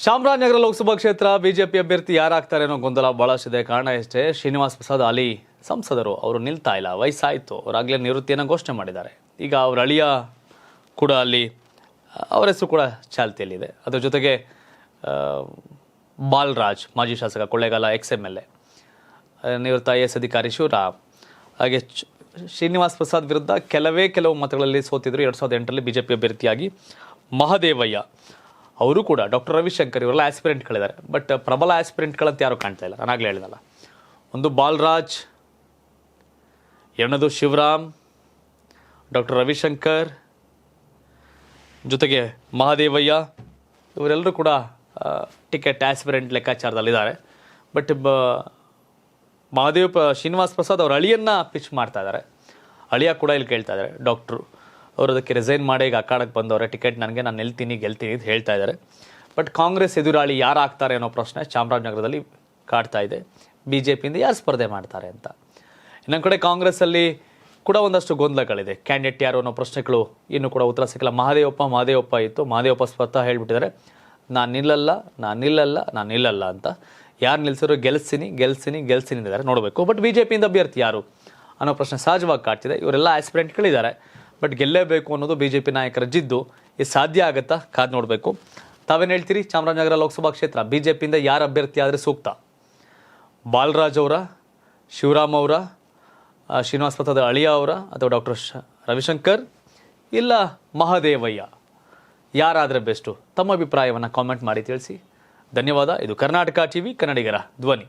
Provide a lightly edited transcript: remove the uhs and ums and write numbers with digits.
ಚಾಮರಾಜನಗರ ಲೋಕಸಭಾ ಕ್ಷೇತ್ರ ಬಿಜೆಪಿ ಅಭ್ಯರ್ಥಿ ಯಾರಾಗ್ತಾರೆ ಅನ್ನೋ ಗೊಂದಲ ಬಹಳಷ್ಟಿದೆ. ಕಾರಣ ಇಷ್ಟೇ, ಶ್ರೀನಿವಾಸ್ ಪ್ರಸಾದ್ ಹಾಲಿ ಸಂಸದರು ಅವರು ನಿಲ್ತಾ ಇಲ್ಲ, ವಯಸ್ಸಾಯಿತು, ಅವರಾಗಲೇ ನಿವೃತ್ತಿಯನ್ನು ಘೋಷಣೆ ಮಾಡಿದ್ದಾರೆ. ಈಗ ಅವರ ಅಳಿಯ ಕೂಡ ಅಲ್ಲಿ ಅವರ ಹೆಸರು ಕೂಡ ಚಾಲ್ತಿಯಲ್ಲಿದೆ. ಅದರ ಜೊತೆಗೆ ಬಾಲರಾಜ್ ಮಾಜಿ ಶಾಸಕ, ಕೊಳ್ಳೇಗಾಲ XMLA, ನಿವೃತ್ತ IAS ಅಧಿಕಾರಿ ಶಿವರಾಮ್, ಹಾಗೆ ಶ್ರೀನಿವಾಸ್ ಪ್ರಸಾದ್ ವಿರುದ್ಧ ಕೆಲವು ಮತಗಳಲ್ಲಿ ಸೋತಿದ್ರು 2008ರಲ್ಲಿ ಬಿಜೆಪಿ ಅಭ್ಯರ್ಥಿಯಾಗಿ. ಮಹದೇವಯ್ಯ ಅವರು ಕೂಡ, ಡಾಕ್ಟರ್ ರವಿಶಂಕರ್, ಇವರೆಲ್ಲ ಆಸ್ಪಿರೆಂಟ್ಗಳಿದ್ದಾರೆ. ಬಟ್ ಪ್ರಬಲ ಆಸ್ಪಿರೆಂಟ್ಗಳಂತ ಯಾರು ಕಾಣ್ತಾ ಇಲ್ಲ. ನಾನಾಗಲೇ ಹೇಳಿದಲ್ಲ, ಒಂದು ಬಾಲರಾಜ್, ಎರಡನೇದು ಶಿವರಾಮ್, ಡಾಕ್ಟರ್ ರವಿಶಂಕರ್, ಜೊತೆಗೆ ಮಹದೇವಯ್ಯ, ಇವರೆಲ್ಲರೂ ಕೂಡ ಟಿಕೆಟ್ ಆಸ್ಪಿರೆಂಟ್ ಲೆಕ್ಕಾಚಾರದಲ್ಲಿದ್ದಾರೆ. ಬಟ್ ಶ್ರೀನಿವಾಸ್ ಪ್ರಸಾದ್ ಅವರ ಅಳಿಯನ್ನು ಪಿಚ್ ಮಾಡ್ತಾ ಇದ್ದಾರೆ. ಅಳಿಯ ಕೂಡ ಇಲ್ಲಿ ಕೇಳ್ತಾ ಇದ್ದಾರೆ, ಡಾಕ್ಟ್ರು ಅವರು ಅದಕ್ಕೆ ರಿಸೈನ್ ಮಾಡಿ ಈಗ ಅಖಾಡಕ್ಕೆ ಬಂದವರೆ, ಟಿಕೆಟ್ ನನಗೆ, ನಾನು ಗೆಲ್ತೀನಿ ಅಂತ ಹೇಳ್ತಾ ಇದ್ದಾರೆ. ಬಟ್ ಕಾಂಗ್ರೆಸ್ ಎದುರಾಳಿ ಯಾರು ಆಗ್ತಾರೆ ಅನ್ನೋ ಪ್ರಶ್ನೆ ಚಾಮರಾಜನಗರದಲ್ಲಿ ಕಾಡ್ತಾ ಇದೆ. BJPಯಿಂದ ಯಾರು ಸ್ಪರ್ಧೆ ಮಾಡ್ತಾರೆ ಅಂತ. ಇನ್ನೊಂದು ಕಡೆ ಕಾಂಗ್ರೆಸ್ಸಲ್ಲಿ ಕೂಡ ಒಂದಷ್ಟು ಗೊಂದಲಗಳಿದೆ. ಕ್ಯಾಂಡಿಡೇಟ್ ಯಾರು ಅನ್ನೋ ಪ್ರಶ್ನೆಗಳು ಇನ್ನೂ ಕೂಡ ಉತ್ತರ ಸಿಕ್ಕಿಲ್ಲ. ಮಹದೇವಪ್ಪ ಇತ್ತು. ಮಹದೇವಪ್ಪ ಸ್ವತಃ ಹೇಳ್ಬಿಟ್ಟಿದ್ದಾರೆ, ನಾನು ನಿಲ್ಲಲ್ಲ ಅಂತ. ಯಾರು ನಿಲ್ಸಿದ್ರು ಗೆಲ್ಸಿನಿ ಅಂತಿದ್ದಾರೆ. ನೋಡಬೇಕು. ಬಟ್ BJPಯಿಂದ ಅಭ್ಯರ್ಥಿ ಯಾರು ಅನ್ನೋ ಪ್ರಶ್ನೆ ಸಹಜವಾಗಿ ಕಾಡ್ತಿದೆ. ಇವರೆಲ್ಲ ಆಸ್ಪಿರೆಂಟ್ಗಳಿದ್ದಾರೆ. ಬಟ್ ಗೆಲ್ಲೇಬೇಕು ಅನ್ನೋದು BJP ನಾಯಕರ ಜಿದ್ದು. ಇದು ಸಾಧ್ಯ ಆಗುತ್ತಾ? ಕಾದು ನೋಡಬೇಕು. ತಾವೇನು ಹೇಳ್ತೀರಿ? ಚಾಮರಾಜನಗರ ಲೋಕಸಭಾ ಕ್ಷೇತ್ರ BJPಯಿಂದ ಯಾರು ಅಭ್ಯರ್ಥಿ ಆದರೆ ಸೂಕ್ತ? ಬಾಲರಾಜ್ ಅವರ, ಶಿವರಾಮ್ ಅವರ, ಶ್ರೀನಿವಾಸ್ ಪ್ರಸಾದ್ ಅಳಿಯ ಅವರ, ಅಥವಾ ಡಾಕ್ಟರ್ ರವಿಶಂಕರ್, ಇಲ್ಲ ಮಹದೇವಯ್ಯ, ಯಾರಾದರೆ ಬೆಸ್ಟು? ತಮ್ಮ ಅಭಿಪ್ರಾಯವನ್ನು ಕಾಮೆಂಟ್ ಮಾಡಿ ತಿಳಿಸಿ. ಧನ್ಯವಾದ. ಇದು ಕರ್ನಾಟಕ TV, ಕನ್ನಡಿಗರ ಧ್ವನಿ.